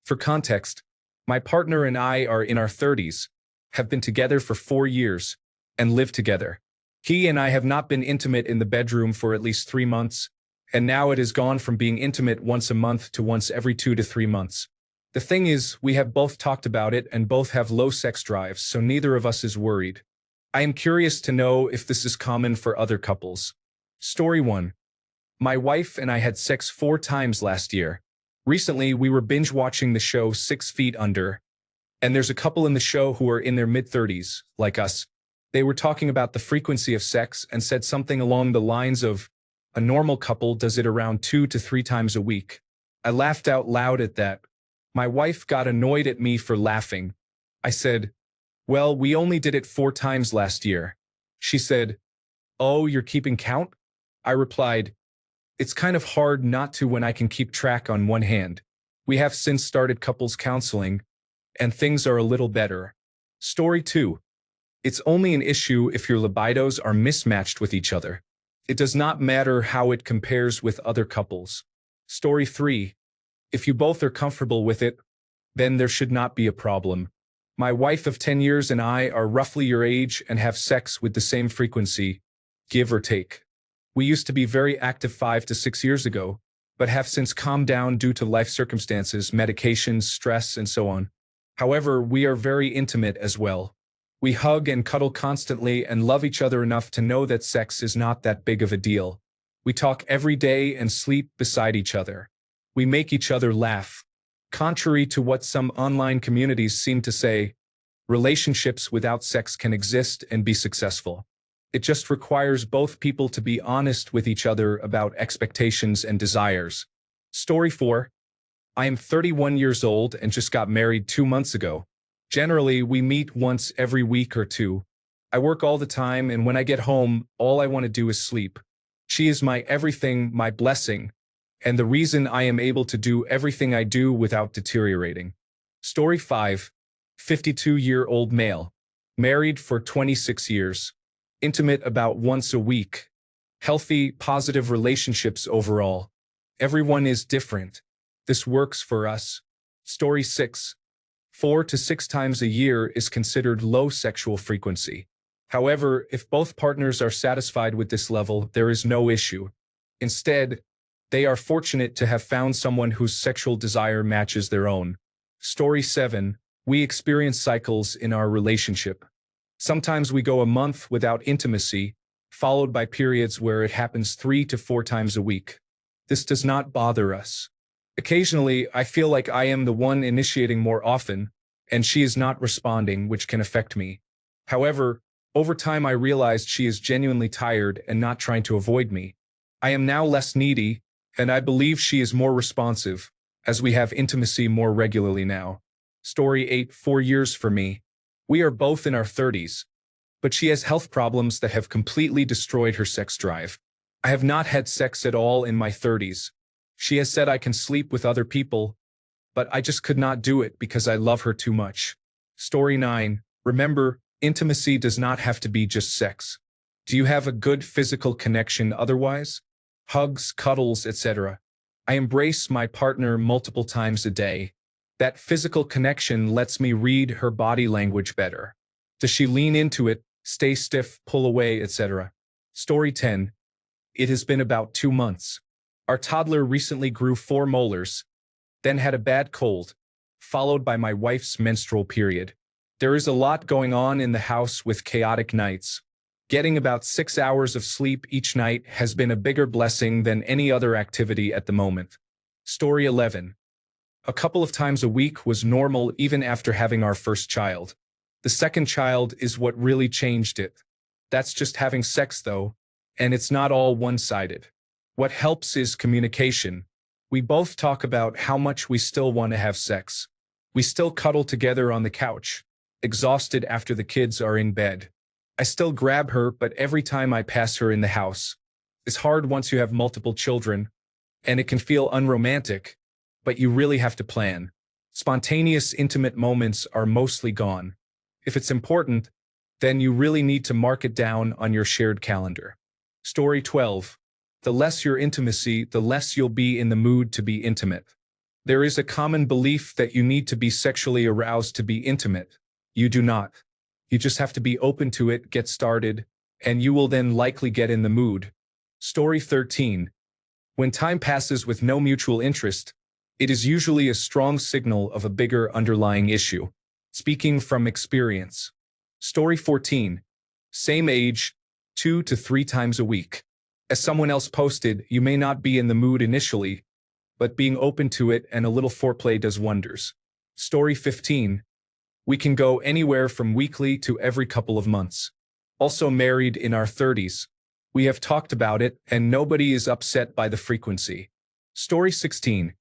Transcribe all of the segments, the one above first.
For context, my partner and I are in our 30s, have been together for 4 years, and live together. He and I have not been intimate in the bedroom for at least 3 months, and now it has gone from being intimate once a month to once every 2 to 3 months. The thing is, we have both talked about it and both have low sex drives, so neither of us is worried. I am curious to know if this is common for other couples. Story 1. My wife and I had sex 4 times last year. Recently, we were binge watching the show 6 Feet Under, and there's a couple in the show who are in their mid-30s, like us. They were talking about the frequency of sex and said something along the lines of, a normal couple does it around 2 to 3 times a week. I laughed out loud at that. My wife got annoyed at me for laughing. I said, well, we only did it 4 times last year. She said, oh, you're keeping count? I replied, it's kind of hard not to when I can keep track on one hand. We have since started couples counseling, and things are a little better. Story 2. It's only an issue if your libidos are mismatched with each other. It does not matter how it compares with other couples. Story 3. If you both are comfortable with it, then there should not be a problem. My wife of 10 years and I are roughly your age and have sex with the same frequency, give or take. We used to be very active 5 to 6 years ago, but have since calmed down due to life circumstances, medications, stress, and so on. However, we are very intimate as well. We hug and cuddle constantly and love each other enough to know that sex is not that big of a deal. We talk every day and sleep beside each other. We make each other laugh. Contrary to what some online communities seem to say, relationships without sex can exist and be successful. It just requires both people to be honest with each other about expectations and desires. Story 4. I am 31 years old and just got married 2 months ago. Generally, we meet once every week or two. I work all the time, and when I get home, all I want to do is sleep. She is my everything, my blessing, and the reason I am able to do everything I do without deteriorating. Story 5. 52-year-old male. Married for 26 years. Intimate about once a week. Healthy, positive relationships overall. Everyone is different. This works for us. Story 6. 4 to 6 times a year is considered low sexual frequency. However, if both partners are satisfied with this level, there is no issue. Instead, they are fortunate to have found someone whose sexual desire matches their own. Story 7. We experience cycles in our relationship. Sometimes we go a month without intimacy, followed by periods where it happens 3 to 4 times a week. This does not bother us. Occasionally, I feel like I am the one initiating more often, and she is not responding, which can affect me. However, over time I realized she is genuinely tired and not trying to avoid me. I am now less needy, and I believe she is more responsive, as we have intimacy more regularly now. Story 8. 4 years for me. We are both in our 30s, but she has health problems that have completely destroyed her sex drive. I have not had sex at all in my 30s. She has said I can sleep with other people, but I just could not do it because I love her too much. Story 9. Remember, intimacy does not have to be just sex. Do you have a good physical connection otherwise? Hugs, cuddles, etc. I embrace my partner multiple times a day. That physical connection lets me read her body language better. Does she lean into it, stay stiff, pull away, etc.? Story 10. It has been about 2 months. Our toddler recently grew 4 molars, then had a bad cold, followed by my wife's menstrual period. There is a lot going on in the house with chaotic nights. Getting about 6 hours of sleep each night has been a bigger blessing than any other activity at the moment. Story 11. A couple of times a week was normal even after having our first child. The second child is what really changed it. That's just having sex though, and it's not all one-sided. What helps is communication. We both talk about how much we still want to have sex. We still cuddle together on the couch, exhausted after the kids are in bed. I still grab her, but every time I pass her in the house. It's hard once you have multiple children, and it can feel unromantic, but you really have to plan. Spontaneous, intimate moments are mostly gone. If it's important, then you really need to mark it down on your shared calendar. Story 12. The less your intimacy, the less you'll be in the mood to be intimate. There is a common belief that you need to be sexually aroused to be intimate. You do not. You just have to be open to it, get started, and you will then likely get in the mood. Story 13. When time passes with no mutual interest, it is usually a strong signal of a bigger underlying issue. Speaking from experience. Story 14. Same age, 2 to 3 times a week. As someone else posted, you may not be in the mood initially, but being open to it and a little foreplay does wonders. Story 15. We can go anywhere from weekly to every couple of months. Also married in our 30s. We have talked about it, and nobody is upset by the frequency. Story 16.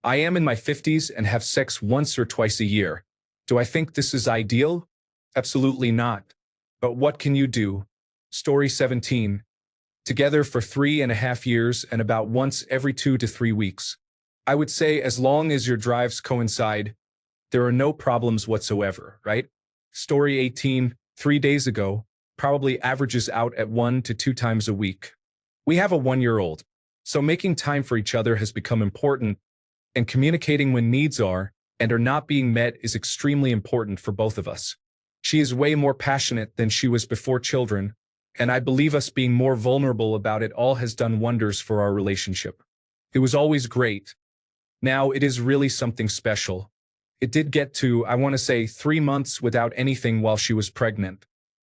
I am in my 50s and have sex once or twice a year. Do I think this is ideal? Absolutely not. But what can you do? Story 17. Together for 3.5 years and about once every 2 to 3 weeks. I would say as long as your drives coincide, there are no problems whatsoever, right? Story 18. 3 days ago, probably averages out at 1 to 2 times a week. We have a 1-year-old, so making time for each other has become important, and communicating when needs are and are not being met is extremely important for both of us. She is way more passionate than she was before children, and I believe us being more vulnerable about it all has done wonders for our relationship. It was always great. Now it is really something special. It did get to, I want to say, 3 months without anything while she was pregnant.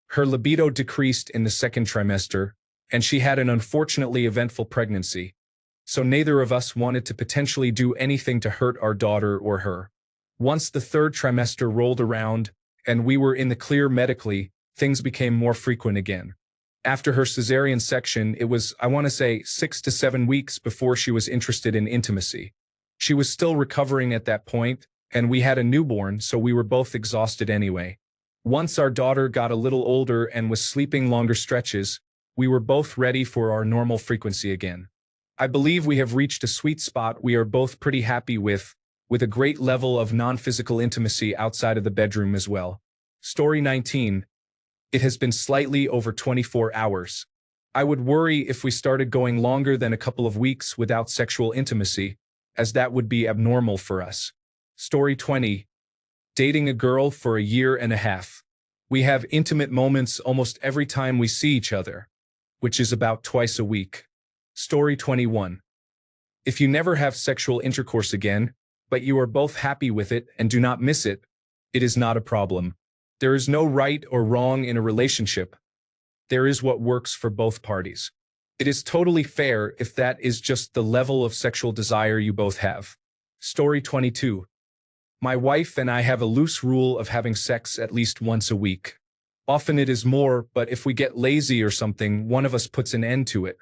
Her libido decreased in the second trimester, and she had an unfortunately eventful pregnancy. So neither of us wanted to potentially do anything to hurt our daughter or her. Once the third trimester rolled around, and we were in the clear medically, things became more frequent again. After her cesarean section, it was, I want to say, 6 to 7 weeks before she was interested in intimacy. She was still recovering at that point, and we had a newborn, so we were both exhausted anyway. Once our daughter got a little older and was sleeping longer stretches, we were both ready for our normal frequency again. I believe we have reached a sweet spot we are both pretty happy with a great level of non-physical intimacy outside of the bedroom as well. Story 19. It has been slightly over 24 hours. I would worry if we started going longer than a couple of weeks without sexual intimacy, as that would be abnormal for us. Story 20. Dating a girl for 1.5 years. We have intimate moments almost every time we see each other, which is about twice a week. Story 21. If you never have sexual intercourse again, but you are both happy with it and do not miss it, it is not a problem. There is no right or wrong in a relationship. There is what works for both parties. It is totally fair if that is just the level of sexual desire you both have. Story 22. My wife and I have a loose rule of having sex at least once a week. Often it is more, but if we get lazy or something, one of us puts an end to it.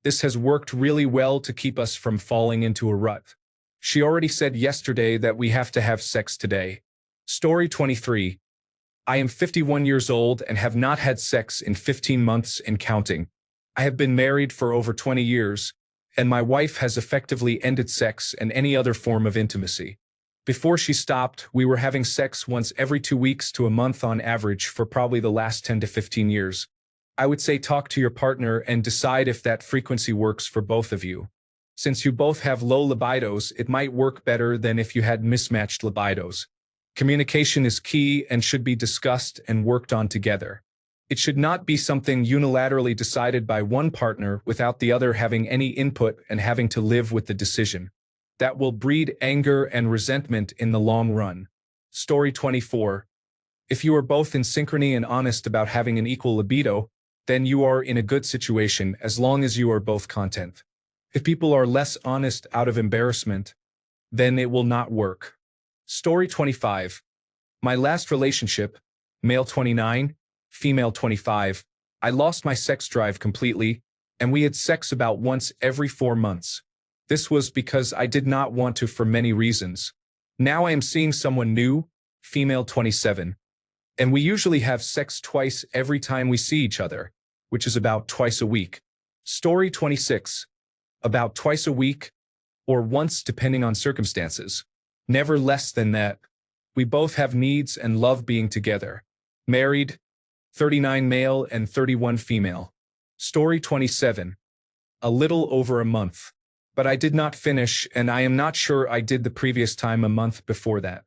This has worked really well to keep us from falling into a rut. She already said yesterday that we have to have sex today. Story 23. I am 51 years old and have not had sex in 15 months and counting. I have been married for over 20 years, and my wife has effectively ended sex and any other form of intimacy. Before she stopped, we were having sex once every 2 weeks to a month on average for probably the last 10 to 15 years. I would say talk to your partner and decide if that frequency works for both of you. Since you both have low libidos, it might work better than if you had mismatched libidos. Communication is key and should be discussed and worked on together. It should not be something unilaterally decided by one partner without the other having any input and having to live with the decision. That will breed anger and resentment in the long run. Story 24. If you are both in synchrony and honest about having an equal libido, then you are in a good situation as long as you are both content. If people are less honest out of embarrassment, then it will not work. Story 25. My last relationship, male 29, female 25, I lost my sex drive completely, and we had sex about once every 4 months. This was because I did not want to for many reasons. Now I am seeing someone new, female 27, and we usually have sex twice every time we see each other, which is about twice a week. Story 26. About twice a week, or once depending on circumstances. Never less than that. We both have needs and love being together. Married, 39 male and 31 female. Story 27. A little over a month. But I did not finish, and I am not sure I did the previous time a month before that.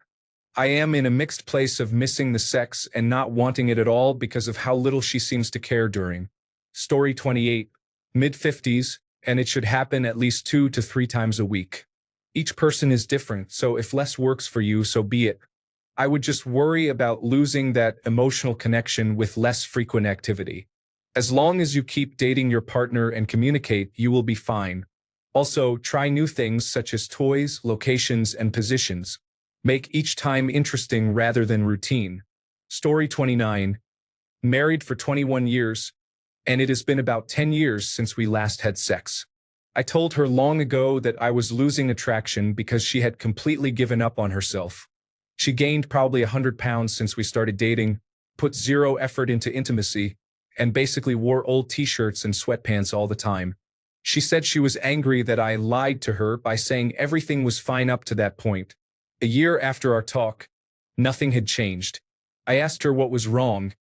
I am in a mixed place of missing the sex and not wanting it at all because of how little she seems to care during. Story 28. Mid-50s, and it should happen at least 2 to 3 times a week. Each person is different, so if less works for you, so be it. I would just worry about losing that emotional connection with less frequent activity. As long as you keep dating your partner and communicate, you will be fine. Also, try new things such as toys, locations, and positions. Make each time interesting rather than routine. Story 29. Married for 21 years, and it has been about 10 years since we last had sex. I told her long ago that I was losing attraction because she had completely given up on herself. She gained probably 100 pounds since we started dating, put zero effort into intimacy, and basically wore old t-shirts and sweatpants all the time. She said she was angry that I lied to her by saying everything was fine up to that point. A year after our talk, nothing had changed. I asked her what was wrong,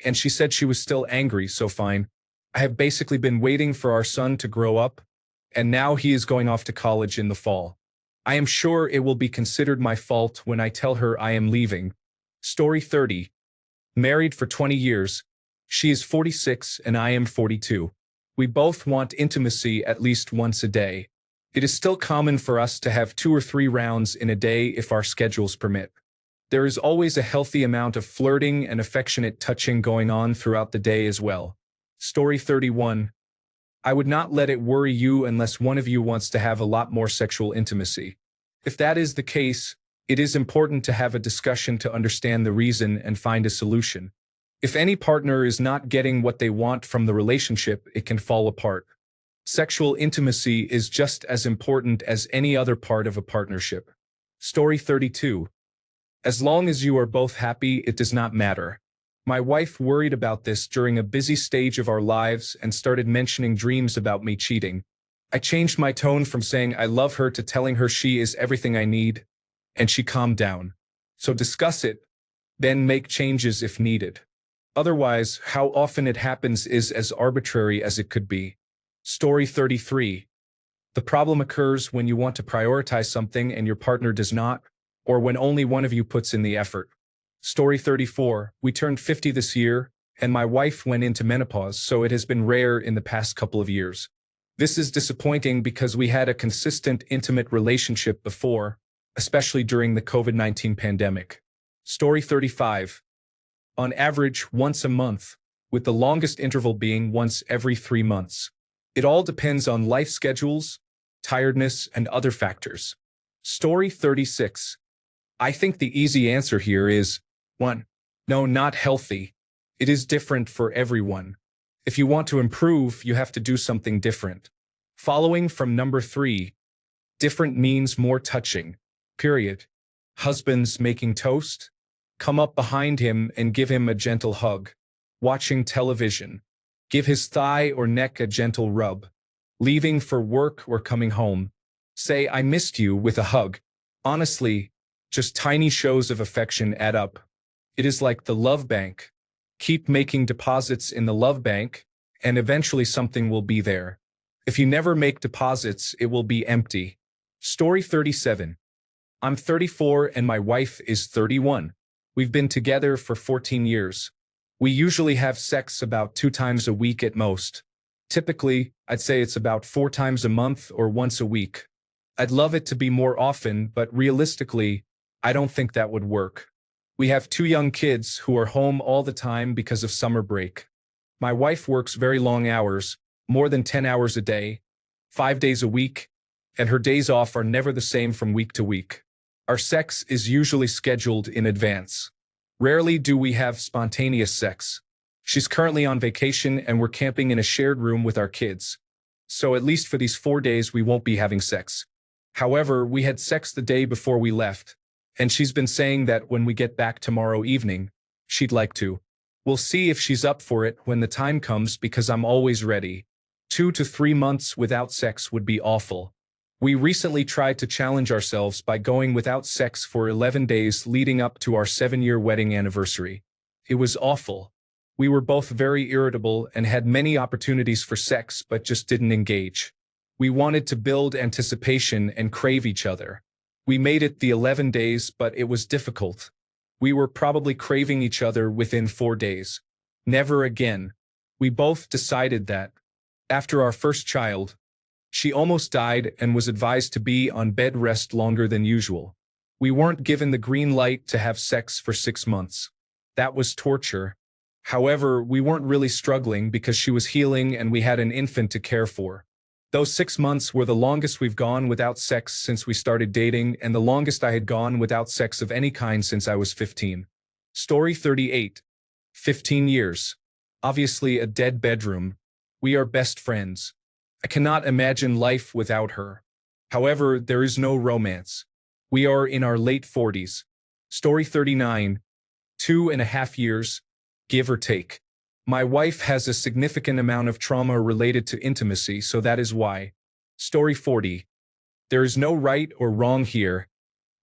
and she said she was still angry, so fine. I have basically been waiting for our son to grow up, and now he is going off to college in the fall. I am sure it will be considered my fault when I tell her I am leaving. Story 30. Married for 20 years. She is 46 and I am 42. We both want intimacy at least once a day. It is still common for us to have 2 or 3 rounds in a day if our schedules permit. There is always a healthy amount of flirting and affectionate touching going on throughout the day as well. Story 31. I would not let it worry you unless one of you wants to have a lot more sexual intimacy. If that is the case, it is important to have a discussion to understand the reason and find a solution. If any partner is not getting what they want from the relationship, it can fall apart. Sexual intimacy is just as important as any other part of a partnership. Story 32. As long as you are both happy, it does not matter. My wife worried about this during a busy stage of our lives and started mentioning dreams about me cheating. I changed my tone from saying I love her to telling her she is everything I need, and she calmed down. So discuss it, then make changes if needed. Otherwise, how often it happens is as arbitrary as it could be. Story 33. The problem occurs when you want to prioritize something and your partner does not, or when only one of you puts in the effort. Story 34. We turned 50 this year, and my wife went into menopause, so it has been rare in the past couple of years. This is disappointing because we had a consistent, intimate relationship before, especially during the COVID-19 pandemic. Story 35. On average, once a month, with the longest interval being once every 3 months. It all depends on life schedules, tiredness, and other factors. Story 36. I think the easy answer here is 1. No, not healthy. It is different for everyone. If you want to improve, you have to do something different. Following from number 3. Different means more touching. Period. Husbands making toast. Come up behind him and give him a gentle hug. Watching television. Give his thigh or neck a gentle rub. Leaving for work or coming home. Say, I missed you with a hug. Honestly, just tiny shows of affection add up. It is like the love bank. Keep making deposits in the love bank, and eventually something will be there. If you never make deposits, it will be empty. Story 37. I'm 34 and my wife is 31. We've been together for 14 years. We usually have sex about 2 times a week at most. Typically, I'd say it's about 4 times a month or once a week. I'd love it to be more often, but realistically, I don't think that would work. We have 2 young kids who are home all the time because of summer break. My wife works very long hours, more than 10 hours a day, 5 days a week, and her days off are never the same from week to week. Our sex is usually scheduled in advance. Rarely do we have spontaneous sex. She's currently on vacation and we're camping in a shared room with our kids. So at least for these 4 days we won't be having sex. However, we had sex the day before we left, and she's been saying that when we get back tomorrow evening, she'd like to. We'll see if she's up for it when the time comes because I'm always ready. 2 to 3 months without sex would be awful. We recently tried to challenge ourselves by going without sex for 11 days leading up to our 7-year wedding anniversary. It was awful. We were both very irritable and had many opportunities for sex but just didn't engage. We wanted to build anticipation and crave each other. We made it the 11 days, but it was difficult. We were probably craving each other within 4 days. Never again. We both decided that. After our first child, she almost died and was advised to be on bed rest longer than usual. We weren't given the green light to have sex for 6 months. That was torture. However, we weren't really struggling because she was healing and we had an infant to care for. Those 6 months were the longest we've gone without sex since we started dating and the longest I had gone without sex of any kind since I was 15. Story 38. 15 years. Obviously a dead bedroom. We are best friends. I cannot imagine life without her. However, there is no romance. We are in our late 40s. Story 39. 2.5 years, give or take. My wife has a significant amount of trauma related to intimacy, so that is why. Story 40. There is no right or wrong here.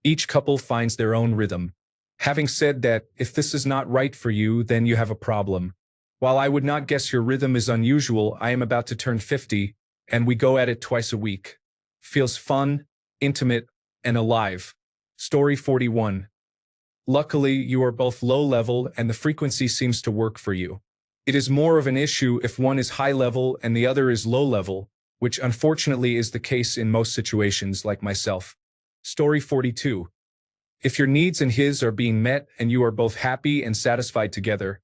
Each couple finds their own rhythm. Having said that, if this is not right for you, then you have a problem. While I would not guess your rhythm is unusual, I am about to turn 50, and we go at it twice a week. Feels fun, intimate, and alive. Story 41. Luckily, you are both low-level and the frequency seems to work for you. It is more of an issue if one is high-level and the other is low-level, which unfortunately is the case in most situations like myself. Story 42. If your needs and his are being met and you are both happy and satisfied together,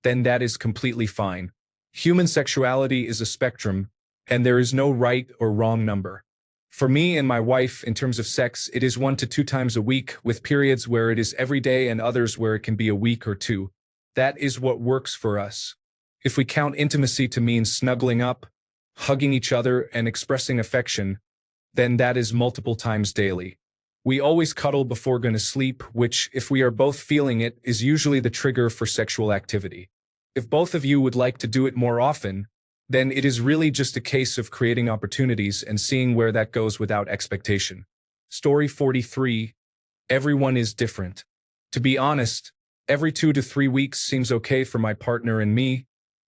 then that is completely fine. Human sexuality is a spectrum, and there is no right or wrong number. For me and my wife, in terms of sex, it is 1 to 2 times a week, with periods where it is every day and others where it can be a week or two. That is what works for us. If we count intimacy to mean snuggling up, hugging each other, and expressing affection, then that is multiple times daily. We always cuddle before going to sleep, which, if we are both feeling it, is usually the trigger for sexual activity. If both of you would like to do it more often, then it is really just a case of creating opportunities and seeing where that goes without expectation. Story 43. Everyone is different. To be honest, every 2 to 3 weeks seems okay for my partner and me,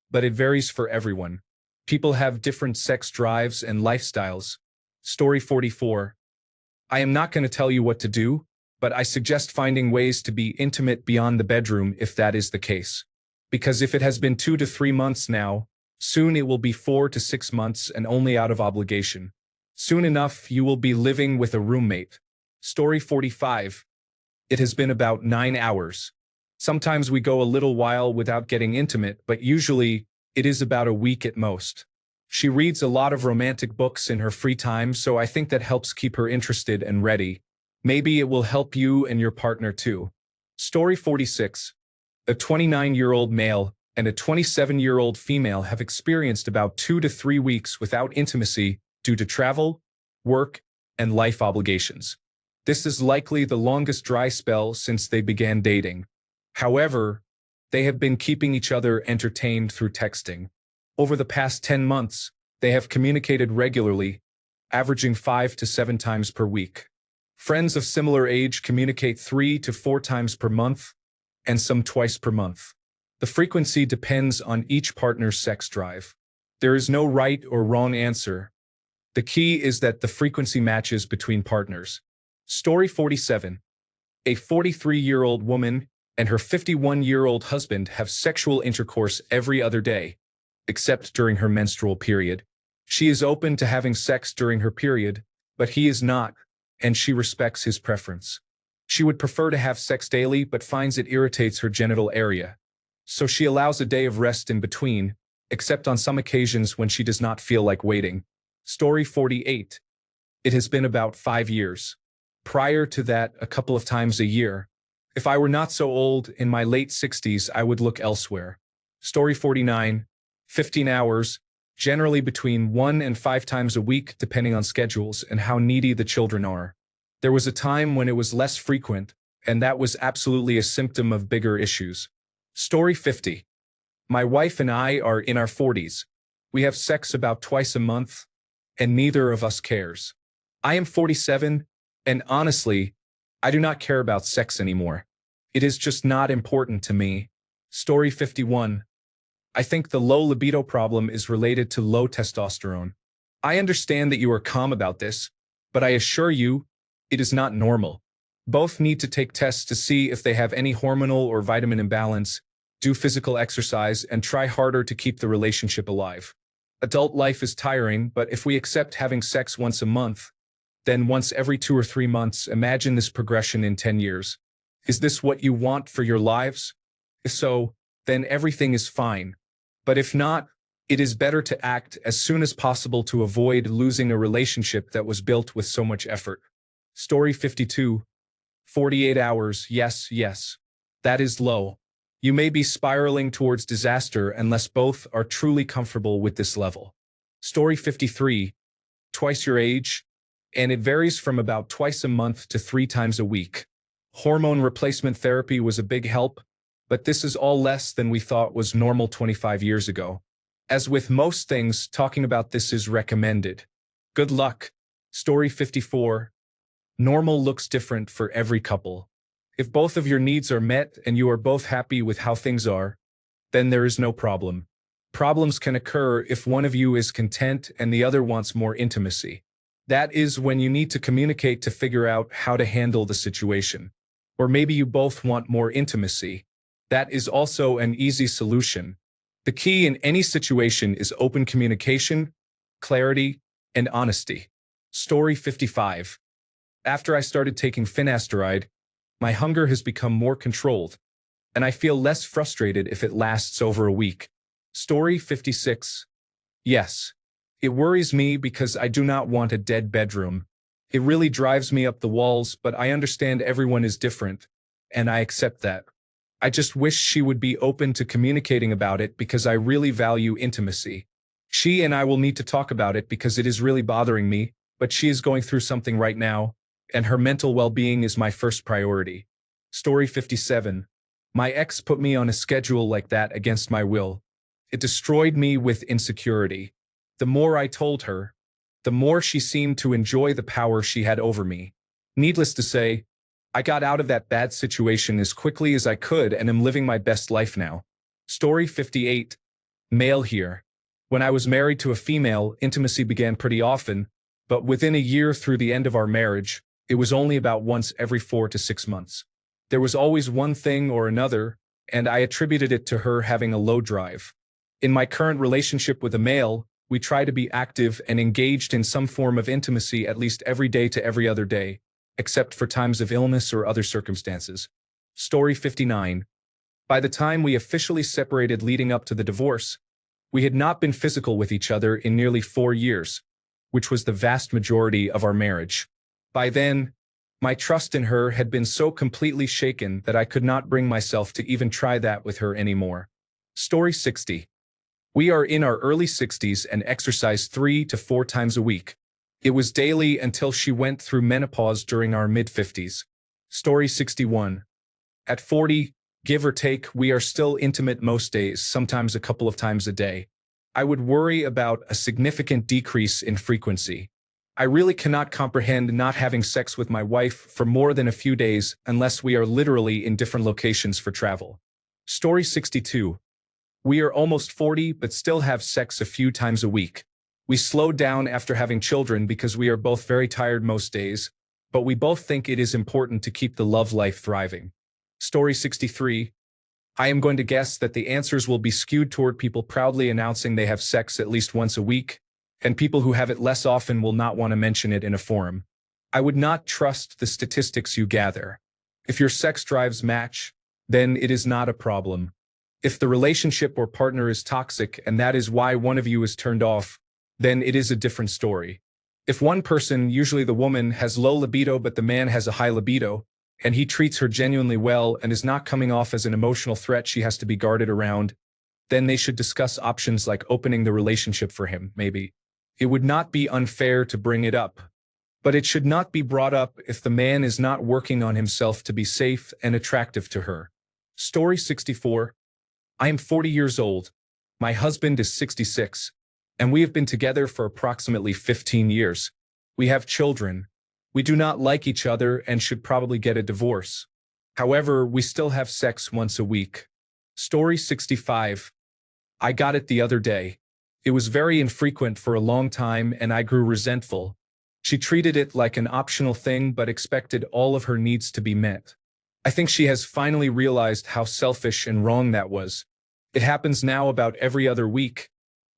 but it varies for everyone. People have different sex drives and lifestyles. Story 44. I am not going to tell you what to do, but I suggest finding ways to be intimate beyond the bedroom if that is the case. Because if it has been 2 to 3 months now, soon it will be 4 to 6 months and only out of obligation. Soon enough, you will be living with a roommate. Story 45. It has been about 9 hours. Sometimes we go a little while without getting intimate, but usually it is about a week at most. She reads a lot of romantic books in her free time, so I think that helps keep her interested and ready. Maybe it will help you and your partner too. Story 46. A 29-year-old male and a 27-year-old female have experienced about 2 to 3 weeks without intimacy due to travel, work, and life obligations. This is likely the longest dry spell since they began dating. However, they have been keeping each other entertained through texting. Over the past 10 months, they have communicated regularly, averaging 5 to 7 times per week. Friends of similar age communicate 3 to 4 times per month, and some twice per month. The frequency depends on each partner's sex drive. There is no right or wrong answer. The key is that the frequency matches between partners. Story 47. A 43-year-old woman and her 51-year-old husband have sexual intercourse every other day, except during her menstrual period. She is open to having sex during her period, but he is not, and she respects his preference. She would prefer to have sex daily but finds it irritates her genital area. So she allows a day of rest in between, except on some occasions when she does not feel like waiting. Story 48. It has been about 5 years. Prior to that, a couple of times a year. If I were not so old, in my late 60s, I would look elsewhere. Story 49. 15 hours, generally between 1 and 5 times a week depending on schedules and how needy the children are. There was a time when it was less frequent, and that was absolutely a symptom of bigger issues. Story 50. My wife and I are in our 40s. We have sex about twice a month, and neither of us cares. I am 47, and honestly, I do not care about sex anymore. It is just not important to me. Story 51. I think the low libido problem is related to low testosterone. I understand that you are calm about this, but I assure you, it is not normal. Both need to take tests to see if they have any hormonal or vitamin imbalance, do physical exercise, and try harder to keep the relationship alive. Adult life is tiring, but if we accept having sex once a month, then once every 2 or 3 months, imagine this progression in 10 years. Is this what you want for your lives? If so, then everything is fine. But if not, it is better to act as soon as possible to avoid losing a relationship that was built with so much effort. Story 52. 48 hours, yes. That is low. You may be spiraling towards disaster unless both are truly comfortable with this level. Story 53. Twice your age, and it varies from about twice a month to 3 times a week. Hormone replacement therapy was a big help, but this is all less than we thought was normal 25 years ago. As with most things, talking about this is recommended. Good luck. Story 54. Normal looks different for every couple. If both of your needs are met and you are both happy with how things are, then there is no problem. Problems can occur if one of you is content and the other wants more intimacy. That is when you need to communicate to figure out how to handle the situation. Or maybe you both want more intimacy. That is also an easy solution. The key in any situation is open communication, clarity, and honesty. Story 55. After I started taking finasteride, my hunger has become more controlled, and I feel less frustrated if it lasts over a week. Story 56. Yes. It worries me because I do not want a dead bedroom. It really drives me up the walls, but I understand everyone is different, and I accept that. I just wish she would be open to communicating about it because I really value intimacy. She and I will need to talk about it because it is really bothering me, but she is going through something right now, and her mental well-being is my first priority. Story 57. My ex put me on a schedule like that against my will. It destroyed me with insecurity. The more I told her, the more she seemed to enjoy the power she had over me. Needless to say, I got out of that bad situation as quickly as I could and am living my best life now. Story 58. Male here. When I was married to a female, intimacy began pretty often, but within a year through the end of our marriage, it was only about once every 4 to 6 months. There was always one thing or another, and I attributed it to her having a low drive. In my current relationship with a male, we try to be active and engaged in some form of intimacy at least every day to every other day, except for times of illness or other circumstances. Story 59. By the time we officially separated leading up to the divorce, we had not been physical with each other in nearly 4 years, which was the vast majority of our marriage. By then, my trust in her had been so completely shaken that I could not bring myself to even try that with her anymore. Story 60. We are in our early 60s and exercise 3 to 4 times a week. It was daily until she went through menopause during our mid-50s. Story 61. At 40, give or take, we are still intimate most days, sometimes a couple of times a day. I would worry about a significant decrease in frequency. I really cannot comprehend not having sex with my wife for more than a few days unless we are literally in different locations for travel. Story 62. We are almost 40 but still have sex a few times a week. We slowed down after having children because we are both very tired most days, but we both think it is important to keep the love life thriving. Story 63. I am going to guess that the answers will be skewed toward people proudly announcing they have sex at least once a week, and people who have it less often will not want to mention it in a forum. I would not trust the statistics you gather. If your sex drives match, then it is not a problem. If the relationship or partner is toxic and that is why one of you is turned off, then it is a different story. If one person, usually the woman, has low libido but the man has a high libido, and he treats her genuinely well and is not coming off as an emotional threat she has to be guarded around, then they should discuss options like opening the relationship for him, maybe. It would not be unfair to bring it up, but it should not be brought up if the man is not working on himself to be safe and attractive to her. Story 64. I am 40 years old. My husband is 66, and we have been together for approximately 15 years. We have children. We do not like each other and should probably get a divorce. However, we still have sex once a week. Story 65. I got it the other day. It was very infrequent for a long time and I grew resentful. She treated it like an optional thing but expected all of her needs to be met. I think she has finally realized how selfish and wrong that was. It happens now about every other week,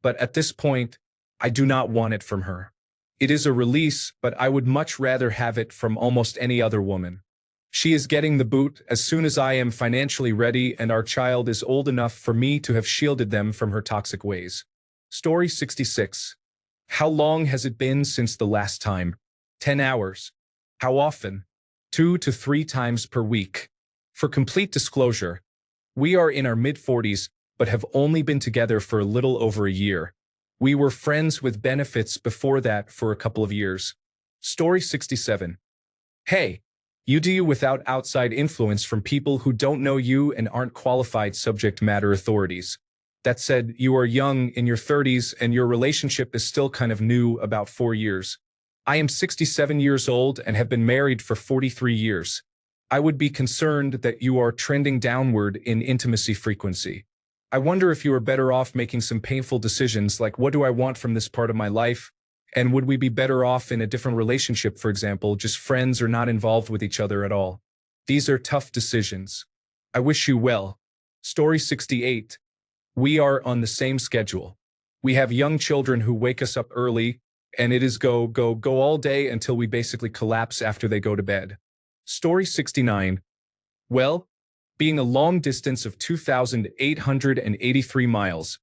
but at this point, I do not want it from her. It is a release, but I would much rather have it from almost any other woman. She is getting the boot as soon as I am financially ready and our child is old enough for me to have shielded them from her toxic ways. Story 66. How long has it been since the last time? 10 hours. How often? 2 to 3 times per week. For complete disclosure, we are in our mid-40s but have only been together for a little over a year. We were friends with benefits before that for a couple of years. Story 67. Hey, you do without outside influence from people who don't know you and aren't qualified subject matter authorities. That said, you are young in your 30s and your relationship is still kind of new, about 4 years. I am 67 years old and have been married for 43 years. I would be concerned that you are trending downward in intimacy frequency. I wonder if you are better off making some painful decisions like what do I want from this part of my life? And would we be better off in a different relationship, for example, just friends or not involved with each other at all? These are tough decisions. I wish you well. Story 68. We are on the same schedule. We have young children who wake us up early, and it is go, go, go all day until we basically collapse after they go to bed. Story 69. Well, being a long distance of 2,883 miles,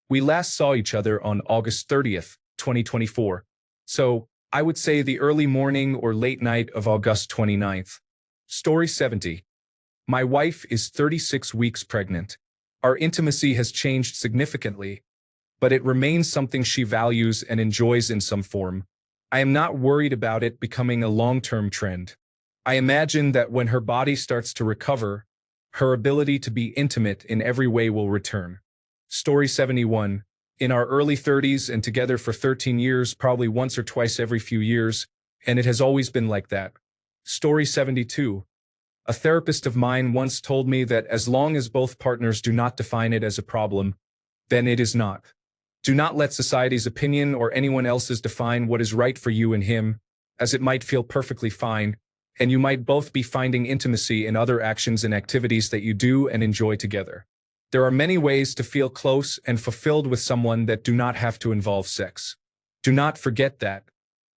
we last saw each other on August 30th, 2024. So, I would say the early morning or late night of August 29th. Story 70. My wife is 36 weeks pregnant. Our intimacy has changed significantly, but it remains something she values and enjoys in some form. I am not worried about it becoming a long-term trend. I imagine that when her body starts to recover, her ability to be intimate in every way will return. Story 71. In our early 30s and together for 13 years, probably once or twice every few years, and it has always been like that. Story 72. A therapist of mine once told me that as long as both partners do not define it as a problem, then it is not. Do not let society's opinion or anyone else's define what is right for you and him, as it might feel perfectly fine, and you might both be finding intimacy in other actions and activities that you do and enjoy together. There are many ways to feel close and fulfilled with someone that do not have to involve sex. Do not forget that.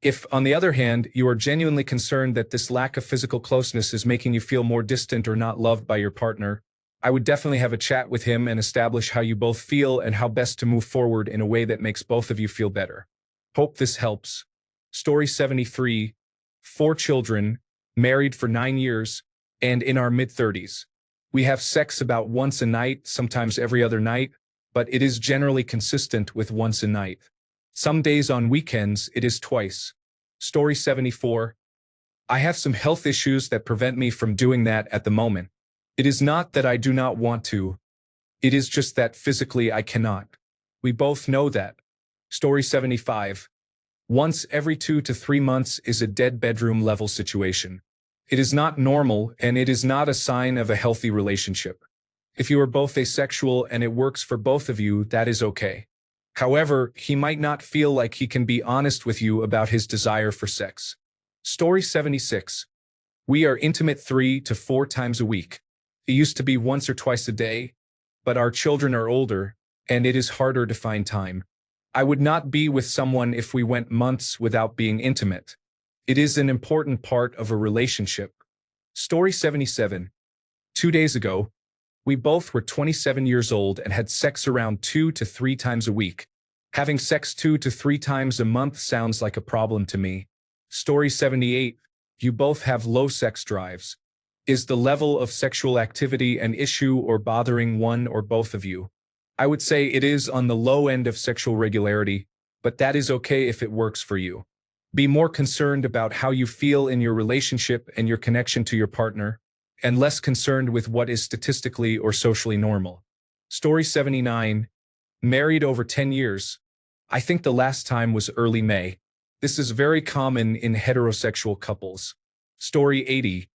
If, on the other hand, you are genuinely concerned that this lack of physical closeness is making you feel more distant or not loved by your partner, I would definitely have a chat with him and establish how you both feel and how best to move forward in a way that makes both of you feel better. Hope this helps. Story 73. 4 children, married for 9 years, and in our mid-30s. We have sex about once a night, sometimes every other night, but it is generally consistent with once a night. Some days on weekends, it is twice. Story 74. I have some health issues that prevent me from doing that at the moment. It is not that I do not want to. It is just that physically I cannot. We both know that. Story 75. Once every 2 to 3 months is a dead bedroom level situation. It is not normal and it is not a sign of a healthy relationship. If you are both asexual and it works for both of you, that is okay. However, he might not feel like he can be honest with you about his desire for sex. Story 76. We are intimate 3 to 4 times a week. It used to be once or twice a day, but our children are older, and it is harder to find time. I would not be with someone if we went months without being intimate. It is an important part of a relationship. Story 77. 2 days ago, we both were 27 years old and had sex around 2 to 3 times a week. Having sex 2 to 3 times a month sounds like a problem to me. Story 78. You both have low sex drives. Is the level of sexual activity an issue or bothering one or both of you? I would say it is on the low end of sexual regularity, but that is okay if it works for you. Be more concerned about how you feel in your relationship and your connection to your partner, and less concerned with what is statistically or socially normal. Story 79. Married over 10 years. I think the last time was early May. This is very common in heterosexual couples. Story 80.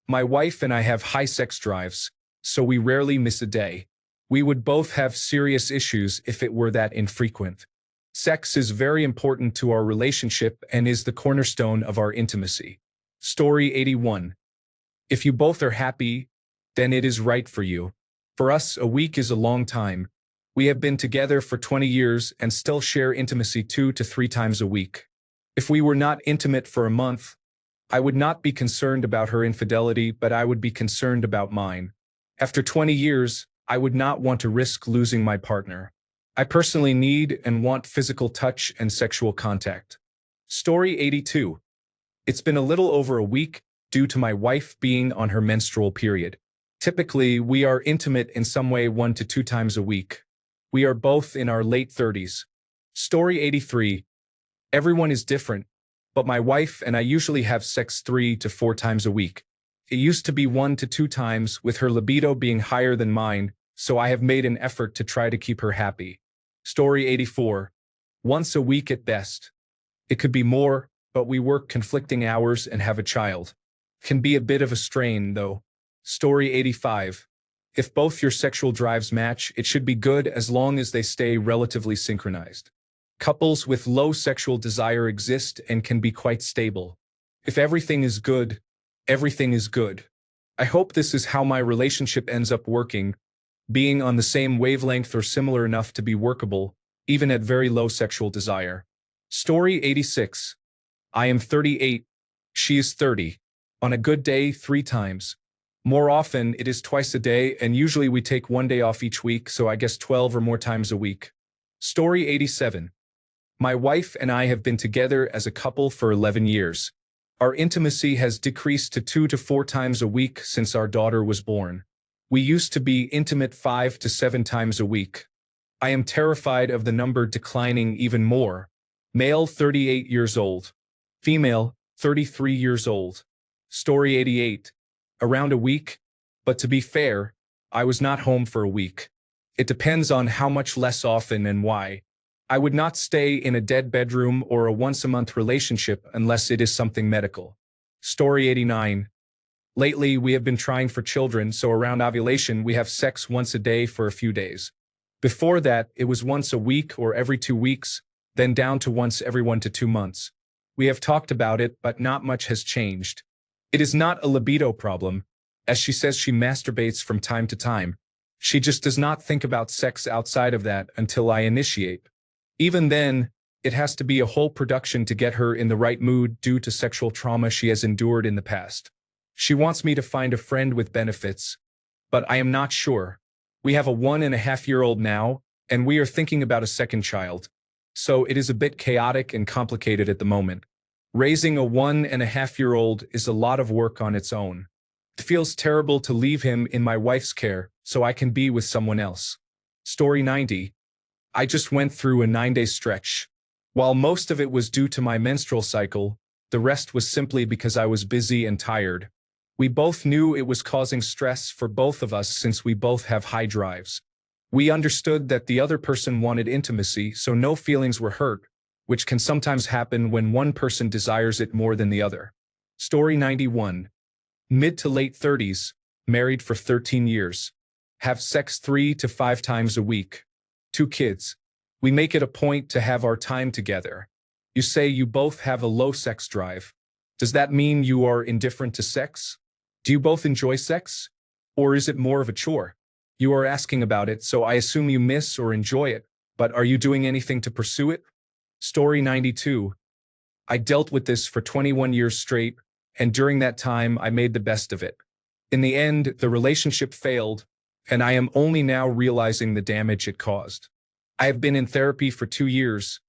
My wife and I have high sex drives, so we rarely miss a day. We would both have serious issues if it were that infrequent. Sex is very important to our relationship and is the cornerstone of our intimacy. Story 81. If you both are happy, then it is right for you. For us, a week is a long time. We have been together for 20 years and still share intimacy 2 to 3 times a week. If we were not intimate for a month, I would not be concerned about her infidelity, but I would be concerned about mine. After 20 years, I would not want to risk losing my partner. I personally need and want physical touch and sexual contact. Story 82. It's been a little over a week due to my wife being on her menstrual period. Typically, we are intimate in some way 1 to 2 times a week. We are both in our late 30s. Story 83. Everyone is different, but my wife and I usually have sex 3 to 4 times a week. It used to be 1 to 2 times, with her libido being higher than mine, so I have made an effort to try to keep her happy. Story 84. Once a week at best. It could be more, but we work conflicting hours and have a child. Can be a bit of a strain, though. Story 85. If both your sexual drives match, it should be good as long as they stay relatively synchronized. Couples with low sexual desire exist and can be quite stable. If everything is good, everything is good. I hope this is how my relationship ends up working, being on the same wavelength or similar enough to be workable, even at very low sexual desire. Story 86. I am 38. She is 30. On a good day, 3 times. More often, it is twice a day, and usually we take 1 day off each week, so I guess 12 or more times a week. Story 87. My wife and I have been together as a couple for 11 years. Our intimacy has decreased to 2 to 4 times a week since our daughter was born. We used to be intimate 5 to 7 times a week. I am terrified of the number declining even more. Male 38 years old. Female 33 years old. Story 88. Around a week, but to be fair, I was not home for a week. It depends on how much less often and why. I would not stay in a dead bedroom or a once-a-month relationship unless it is something medical. Story 89. Lately, we have been trying for children, so around ovulation, we have sex once a day for a few days. Before that, it was once a week or every 2 weeks, then down to once every 1 to 2 months. We have talked about it, but not much has changed. It is not a libido problem, as she says she masturbates from time to time. She just does not think about sex outside of that until I initiate. Even then, it has to be a whole production to get her in the right mood due to sexual trauma she has endured in the past. She wants me to find a friend with benefits, but I am not sure. We have a 1.5-year-old now, and we are thinking about a second child. So it is a bit chaotic and complicated at the moment. Raising a 1.5-year-old is a lot of work on its own. It feels terrible to leave him in my wife's care so I can be with someone else. Story 90. I just went through a 9-day stretch. While most of it was due to my menstrual cycle, the rest was simply because I was busy and tired. We both knew it was causing stress for both of us since we both have high drives. We understood that the other person wanted intimacy, so no feelings were hurt, which can sometimes happen when one person desires it more than the other. Story 91. Mid to late 30s, married for 13 years. Have sex 3 to 5 times a week. 2 kids. We make it a point to have our time together. You say you both have a low sex drive. Does that mean you are indifferent to sex? Do you both enjoy sex? Or is it more of a chore? You are asking about it, so I assume you miss or enjoy it, but are you doing anything to pursue it? Story 92. I dealt with this for 21 years straight, and during that time I made the best of it. In the end, the relationship failed, and I am only now realizing the damage it caused. I have been in therapy for 2 years,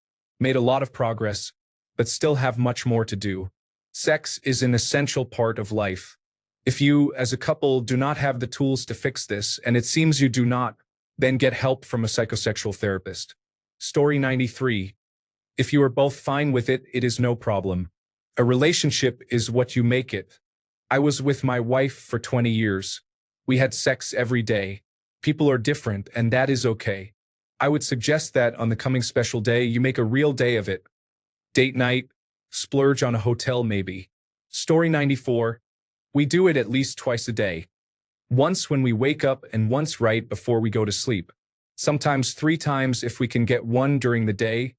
made a lot of progress, but still have much more to do. Sex is an essential part of life. If you, as a couple, do not have the tools to fix this, and it seems you do not, then get help from a psychosexual therapist. Story 93. If you are both fine with it, it is no problem. A relationship is what you make it. I was with my wife for 20 years. We had sex every day. People are different, and that is okay. I would suggest that on the coming special day, you make a real day of it. Date night, splurge on a hotel maybe. Story 94. We do it at least twice a day. Once when we wake up and once right before we go to sleep. Sometimes 3 times if we can get one during the day,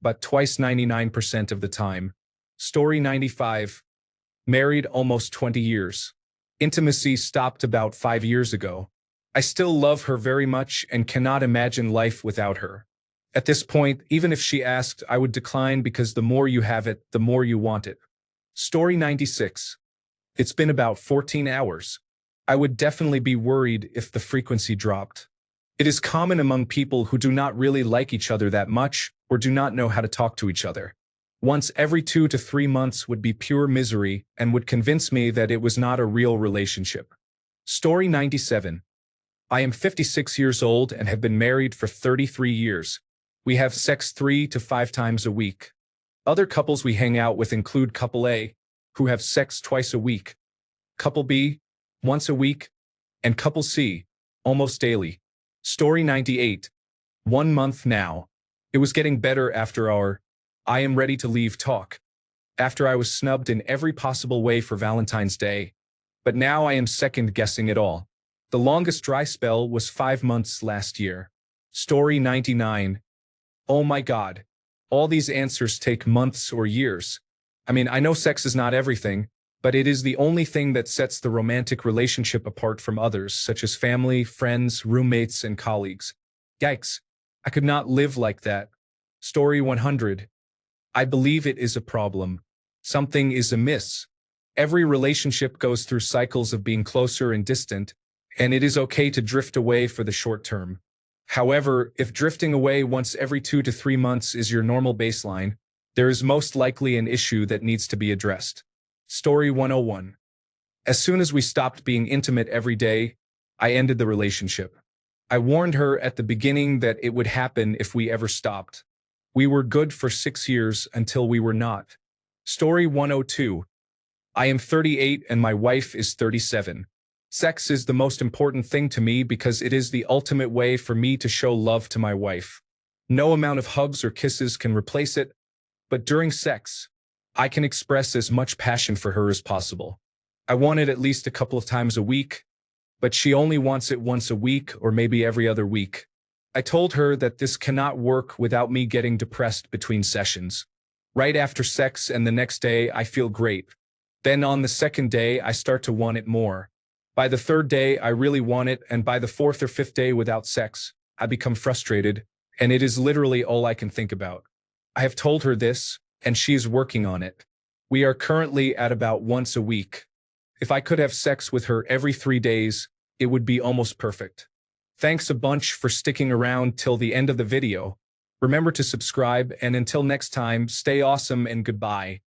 but twice 99% of the time. Story 95. Married almost 20 years. Intimacy stopped about 5 years ago. I still love her very much and cannot imagine life without her. At this point, even if she asked, I would decline because the more you have it, the more you want it. Story 96. It's been about 14 hours. I would definitely be worried if the frequency dropped. It is common among people who do not really like each other that much or do not know how to talk to each other. Once every 2 to 3 months would be pure misery and would convince me that it was not a real relationship. Story 97. I am 56 years old and have been married for 33 years. We have sex 3 to 5 times a week. Other couples we hang out with include Couple A, who have sex twice a week, Couple B, once a week, and Couple C, almost daily. Story 98. 1 month now. It was getting better after our I am ready to leave talk. After I was snubbed in every possible way for Valentine's Day. But now I am second-guessing it all. The longest dry spell was 5 months last year. Story 99. Oh my God. All these answers take months or years. I mean, I know sex is not everything, but it is the only thing that sets the romantic relationship apart from others, such as family, friends, roommates, and colleagues. Yikes. I could not live like that. Story 100. I believe it is a problem. Something is amiss. Every relationship goes through cycles of being closer and distant, and it is okay to drift away for the short term. However, if drifting away once every 2 to 3 months is your normal baseline, there is most likely an issue that needs to be addressed. Story 101. As soon as we stopped being intimate every day, I ended the relationship. I warned her at the beginning that it would happen if we ever stopped. We were good for 6 years until we were not. Story 102. I am 38 and my wife is 37. Sex is the most important thing to me because it is the ultimate way for me to show love to my wife. No amount of hugs or kisses can replace it, but during sex, I can express as much passion for her as possible. I want it at least a couple of times a week, but she only wants it once a week or maybe every other week. I told her that this cannot work without me getting depressed between sessions. Right after sex and the next day, I feel great. Then on the second day, I start to want it more. By the third day, I really want it, and by the fourth or fifth day without sex, I become frustrated, and it is literally all I can think about. I have told her this, and she is working on it. We are currently at about once a week. If I could have sex with her every 3 days, it would be almost perfect. Thanks a bunch for sticking around till the end of the video. Remember to subscribe, and until next time, stay awesome and goodbye.